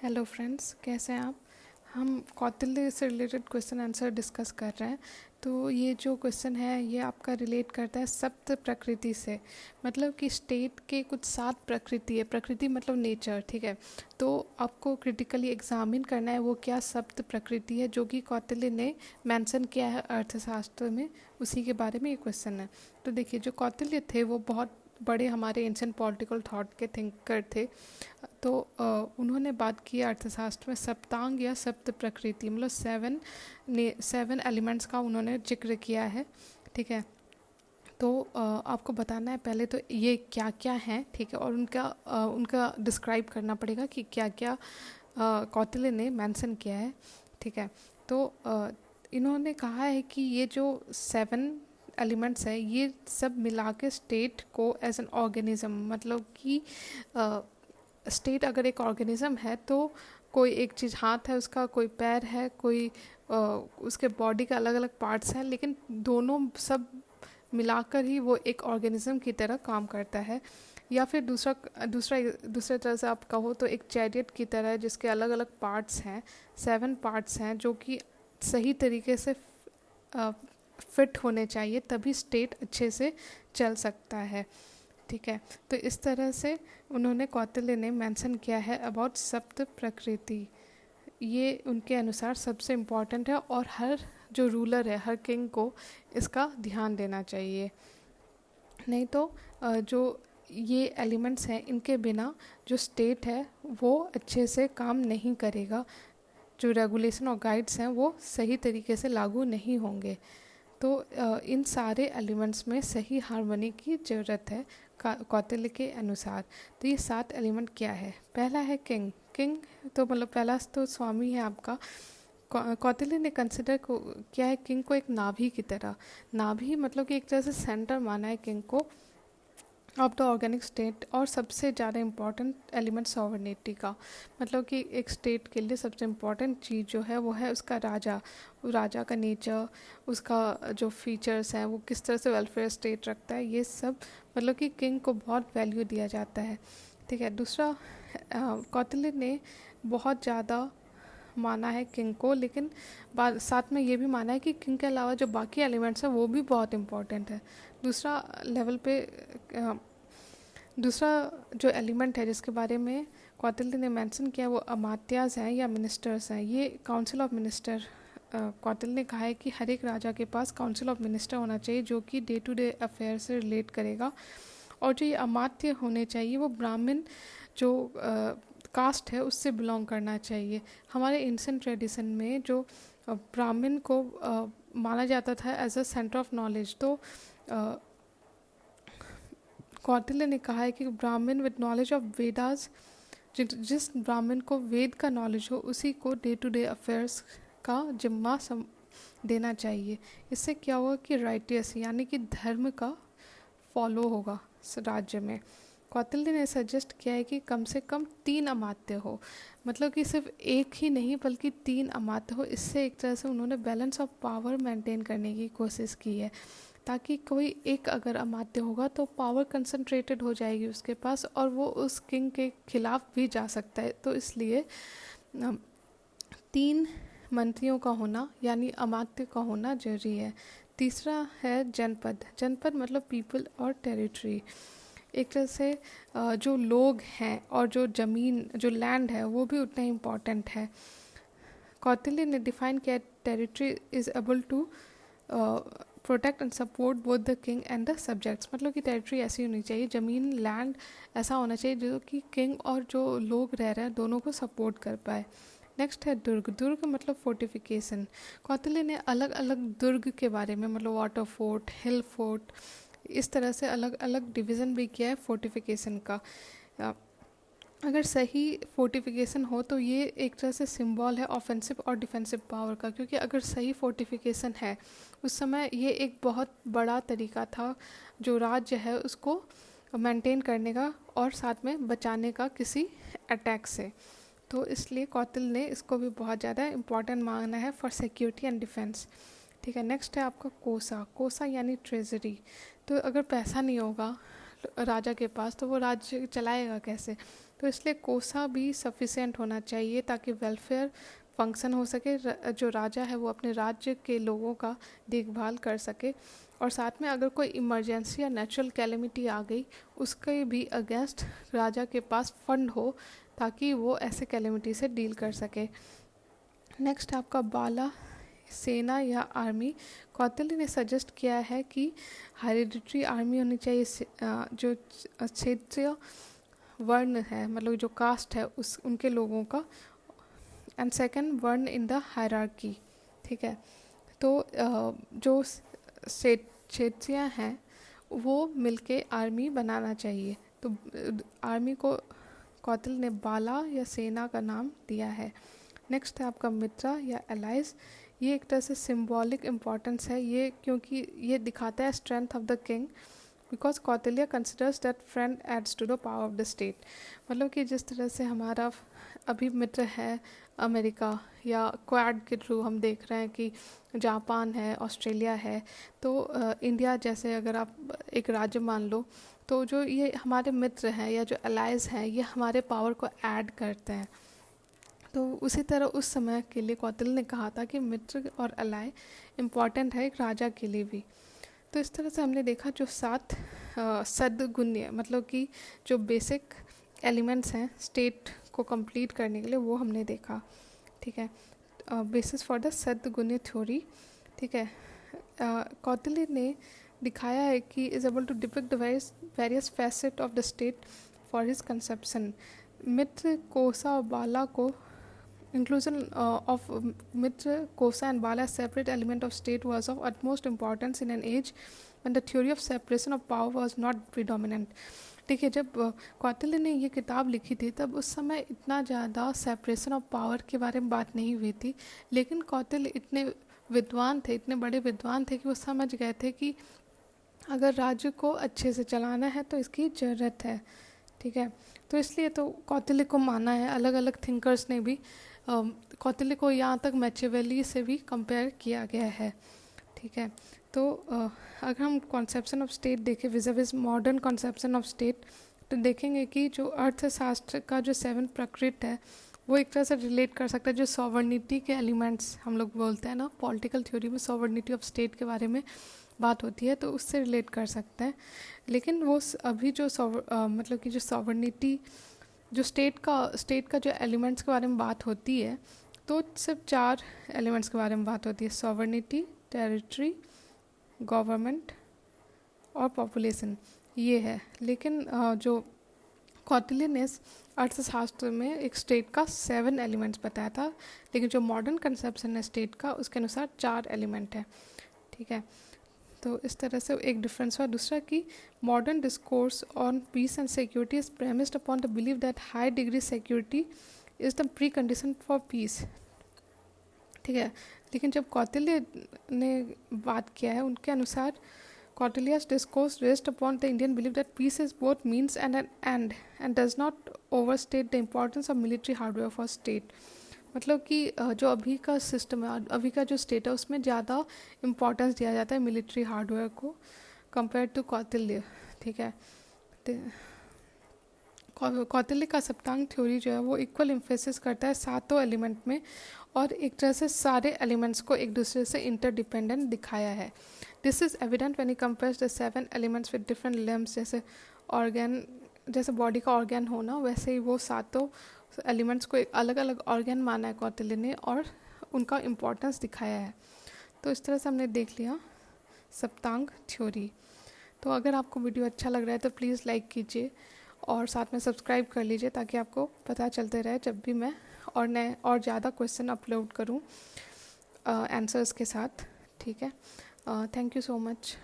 Hello friends, कैसे हैं आप। हम कौटिल्य से रिलेटेड क्वेश्चन आंसर डिस्कस कर रहे हैं। तो ये जो क्वेश्चन है ये आपका रिलेट करता है सप्त प्रकृति से। मतलब कि स्टेट के कुछ 7 प्रकृति है। प्रकृति मतलब नेचर, ठीक है। तो आपको क्रिटिकली एग्जामिन करना है वो क्या सप्त प्रकृति है जो कि कौटिल्य ने मेंशन किया है अर्थशास्त्र में। उसी के बारे में ये क्वेश्चन है। तो देखिए, जो कौटिल्य थे वो बहुत बड़े हमारे एंशिएंट पॉलिटिकल थॉट के थिंकर थे। तो उन्होंने बात की अर्थशास्त्र में सप्तांग या सप्त प्रकृति मतलब 7 एलिमेंट्स का उन्होंने जिक्र किया है, ठीक है। तो आपको बताना है पहले तो ये क्या क्या हैं, ठीक है, और उनका डिस्क्राइब करना पड़ेगा कि क्या क्या कौटिल्य ने मेंशन किया है, ठीक है। तो इन्होंने कहा है कि ये जो 7 एलिमेंट्स है ये सब मिला के स्टेट को एज एन ऑर्गेनिज्म, मतलब कि स्टेट अगर एक ऑर्गेनिज्म है तो कोई एक चीज़ हाथ है उसका, कोई पैर है, कोई उसके बॉडी का अलग अलग पार्ट्स हैं, लेकिन दोनों सब मिलाकर ही वो एक ऑर्गेनिज्म की तरह काम करता है। या फिर दूसरे तरह से आप कहो तो एक चैरियट की तरह है जिसके अलग अलग पार्ट्स हैं, 7 पार्ट्स हैं जो कि सही तरीके से फिट होने चाहिए, तभी स्टेट अच्छे से चल सकता है, ठीक है। तो इस तरह से उन्होंने कौटिल्य ने मेंशन किया है अबाउट सप्त प्रकृति। ये उनके अनुसार सबसे इम्पॉर्टेंट है और हर जो रूलर है, हर किंग को इसका ध्यान देना चाहिए। नहीं तो जो ये एलिमेंट्स हैं इनके बिना जो स्टेट है वो अच्छे से काम नहीं करेगा। जो रेगुलेशन और गाइड्स हैं वो सही तरीके से लागू नहीं होंगे। तो इन सारे एलिमेंट्स में सही हार्मनी की ज़रूरत है कौटिल्य के अनुसार। तो ये 7 एलिमेंट क्या है। पहला है किंग। किंग तो मतलब पहला तो स्वामी है आपका। कौटिल्य ने कंसिडर को किया है किंग को एक नाभि की तरह। नाभि मतलब कि एक तरह से सेंटर माना है किंग को ऑफ द ऑर्गेनिक स्टेट, और सबसे ज़्यादा इम्पॉर्टेंट एलिमेंट सॉवरेनिटी का। मतलब कि एक स्टेट के लिए सबसे इम्पॉर्टेंट चीज़ जो है वो है उसका राजा का नेचर, उसका जो फीचर्स हैं, वो किस तरह से वेलफेयर स्टेट रखता है, ये सब मतलब कि किंग को बहुत वैल्यू दिया जाता है, ठीक है। दूसरा, कौटिल्य ने बहुत ज़्यादा माना है किंग को, लेकिन साथ में ये भी माना है कि किंग के अलावा जो बाकी एलिमेंट्स हैं वो भी बहुत इम्पॉर्टेंट है। दूसरा लेवल पे दूसरा जो एलिमेंट है जिसके बारे में कौटिल्य ने मेंशन किया वो अमात्यास हैं या मिनिस्टर्स हैं। ये काउंसिल ऑफ मिनिस्टर, कौटिल्य ने कहा है कि हर एक राजा के पास काउंसिल ऑफ मिनिस्टर होना चाहिए जो कि डे टू डे अफेयर से रिलेट करेगा। और जो ये अमात्य होने चाहिए वो ब्राह्मण जो कास्ट है उससे बिलोंग करना चाहिए। हमारे एंशिएंट ट्रेडिशन में जो ब्राह्मण को माना जाता था as a centre of knowledge, तो कौटिल्य ने कहा है कि ब्राह्मण विद नॉलेज ऑफ वेदास, जिस ब्राह्मण को वेद का नॉलेज हो उसी को डे टू डे अफेयर्स का जिम्मा देना चाहिए। इससे क्या होगा कि राइटियस यानी कि धर्म का फॉलो होगा राज्य में। कौटिल्य ने सजेस्ट किया है कि कम से कम 3 अमात्य हो, मतलब कि सिर्फ एक ही नहीं बल्कि 3 अमात्य हो। इससे एक तरह से उन्होंने बैलेंस ऑफ पावर मेंटेन करने की कोशिश की है, ताकि कोई एक अगर अमात्य होगा तो पावर कंसंट्रेटेड हो जाएगी उसके पास और वो उस किंग के खिलाफ भी जा सकता है। तो इसलिए 3 मंत्रियों का होना यानी अमात्य का होना जरूरी है। तीसरा है जनपद। जनपद मतलब पीपल और टेरिटरी। एक तरह से जो लोग हैं और जो ज़मीन जो लैंड है वो भी उतना ही इम्पॉर्टेंट है। कौटिल्य ने डिफाइन किया territory is able to protect and support both the king and the subjects. मतलब कि टेरिटरी ऐसी होनी चाहिए, ज़मीन लैंड ऐसा होना चाहिए जो कि किंग और जो लोग रह रहे हैं दोनों को सपोर्ट कर पाए। नेक्स्ट है दुर्ग। दुर्ग मतलब फोर्टिफिकेशन। कौटिल्य ने अलग अलग दुर्ग के बारे में मतलब वाटर फोर्ट, हिल फोर्ट, इस तरह से अलग अलग डिवीज़न भी किया है फोर्टिफिकेशन का। अगर सही फोर्टिफिकेशन हो तो ये एक तरह से सिंबल है ऑफेंसिव और डिफेंसिव पावर का, क्योंकि अगर सही फोर्टिफिकेशन है उस समय ये एक बहुत बड़ा तरीका था जो राज्य है उसको मेंटेन करने का और साथ में बचाने का किसी अटैक से। तो इसलिए कौटिल्य ने इसको भी बहुत ज़्यादा इम्पॉर्टेंट माना है फॉर सिक्योरिटी एंड डिफेंस, ठीक है। नेक्स्ट है आपका कोसा। कोसा यानी ट्रेजरी। तो अगर पैसा नहीं होगा राजा के पास तो वो राज्य चलाएगा कैसे। तो इसलिए कोसा भी सफिशिएंट होना चाहिए ताकि वेलफेयर फंक्शन हो सके, जो राजा है वो अपने राज्य के लोगों का देखभाल कर सके, और साथ में अगर कोई इमरजेंसी या नेचुरल कैलेमिटी आ गई उसके भी अगेंस्ट राजा के पास फंड हो ताकि वो ऐसे कैलेमिटी से डील कर सके। नेक्स्ट आपका बाला सेना या आर्मी। कौटिल्य ने सजेस्ट किया है कि हेरिडिटरी आर्मी होनी चाहिए, जो क्षेत्रीय वर्ण है मतलब जो कास्ट है उस उनके लोगों का, एंड सेकंड वर्ण इन द हायरार्की। ठीक है, तो जो क्षेत्रीय हैं वो मिलके आर्मी बनाना चाहिए। तो आर्मी को कौटिल्य ने बाला या सेना का नाम दिया है। नेक्स्ट है आपका मित्र या एलाइज। ये एक तरह से सिंबॉलिक इम्पोर्टेंस है ये, क्योंकि ये दिखाता है strength of the king, because Kautilya considers that friend aids to the power of the state. मतलब कि जिस तरह से हमारा अभी मित्र है अमेरिका, या क्वाड के थ्रू हम देख रहे हैं कि जापान है, ऑस्ट्रेलिया है, तो इंडिया जैसे अगर आप एक राज्य मान लो, तो जो ये हमारे मित्र हैं या जो अलाइज हैं ये हमारे पावर को ऐड करते हैं। तो उसी तरह उस समय के लिए कौटिल्य ने कहा था कि मित्र और अलाय इम्पॉर्टेंट है एक राजा के लिए भी। तो इस तरह से हमने देखा जो 7 सद्गुण्य मतलब कि जो बेसिक एलिमेंट्स हैं स्टेट को कंप्लीट करने के लिए, वो हमने देखा। ठीक है, बेसिस फॉर द सद्गुण्य थ्योरी। ठीक है, कौटिल्य ने दिखाया है कि is able to depict the various facet of the state for his conception. मित्र, कोसा और बाला को inclusion of Mitra, Kosa and Bala as separate element of state was of utmost importance in an age when the theory of separation of power was not predominant. ठीक है, जब कौटिल्य ने ये किताब लिखी थी तब उस समय इतना ज़्यादा सेपरेशन ऑफ पावर के बारे में बात नहीं हुई थी, लेकिन कौटिल्य इतने विद्वान थे, इतने बड़े विद्वान थे कि वो समझ गए थे कि अगर राज्य को अच्छे से चलाना है तो इसकी ज़रूरत है। ठीक है, तो इसलिए तो कौटिल्य को माना है। अलग अलग थिंकर्स ने भी कौटिल्य को यहाँ तक मैचियावेली से भी कंपेयर किया गया है। ठीक है, तो अगर हम कॉन्सेप्शन ऑफ स्टेट देखें विज़ मॉडर्न कॉन्सेप्शन ऑफ स्टेट, तो देखेंगे कि जो अर्थशास्त्र का जो 7 प्रकृति है वो एक तरह से रिलेट कर सकता है जो सॉवर्निटी के एलिमेंट्स हम लोग बोलते हैं ना, पॉलिटिकल थ्योरी में सॉवर्निटी ऑफ स्टेट के बारे में बात होती है, तो उससे रिलेट कर सकते हैं। लेकिन वो अभी जो मतलब कि जो सॉवर्निटी जो स्टेट का जो एलिमेंट्स के बारे में बात होती है, तो सिर्फ 4 एलिमेंट्स के बारे में बात होती है, सॉवर्निटी, टेरिटरी, गवर्नमेंट और पॉपुलेशन, ये है। लेकिन जो कौटिल्य ने अर्थशास्त्र में एक स्टेट का 7 एलिमेंट्स बताया था, लेकिन जो मॉडर्न कंसेप्शन है स्टेट का उसके अनुसार 4 एलिमेंट है। ठीक है, तो इस तरह से एक डिफरेंस हुआ। दूसरा कि modern discourse on peace and security is premised upon the believe that high degree security is the precondition for peace. ठीक है, लेकिन जब कौटिल्य ने बात किया है उनके अनुसार Kautilya's discourse raised upon the Indian belief that peace is both means and an end and does not overstate the importance of military hardware for state. मतलब कि जो अभी का सिस्टम है, अभी का जो स्टेट है उसमें ज़्यादा इम्पोर्टेंस दिया जाता है मिलिट्री हार्डवेयर को कंपेयर टू कौटिल्य। ठीक है, कौटिल्य का सप्तांग थ्योरी जो है वो इक्वल इम्फेसिस करता है 7 एलिमेंट में, और एक तरह से सारे एलिमेंट्स को एक दूसरे से इंटरडिपेंडेंट दिखाया है। This is evident when he compares the 7 elements with different limbs, जैसे ऑर्गन, जैसे बॉडी का ऑर्गन होना, वैसे ही वो 7 एलिमेंट्स को एक अलग अलग ऑर्गन माना है कौटिल्य ने और उनका इम्पोर्टेंस दिखाया है। तो इस तरह से हमने देख लिया सप्तांग थ्योरी। तो अगर आपको वीडियो अच्छा लग रहा है तो प्लीज़ लाइक कीजिए और साथ में सब्सक्राइब कर लीजिए ताकि आपको पता चलते रहे जब भी मैं और नए और ज़्यादा क्वेश्चन अपलोड करूं आंसर्स के साथ। ठीक है, थैंक यू सो मच।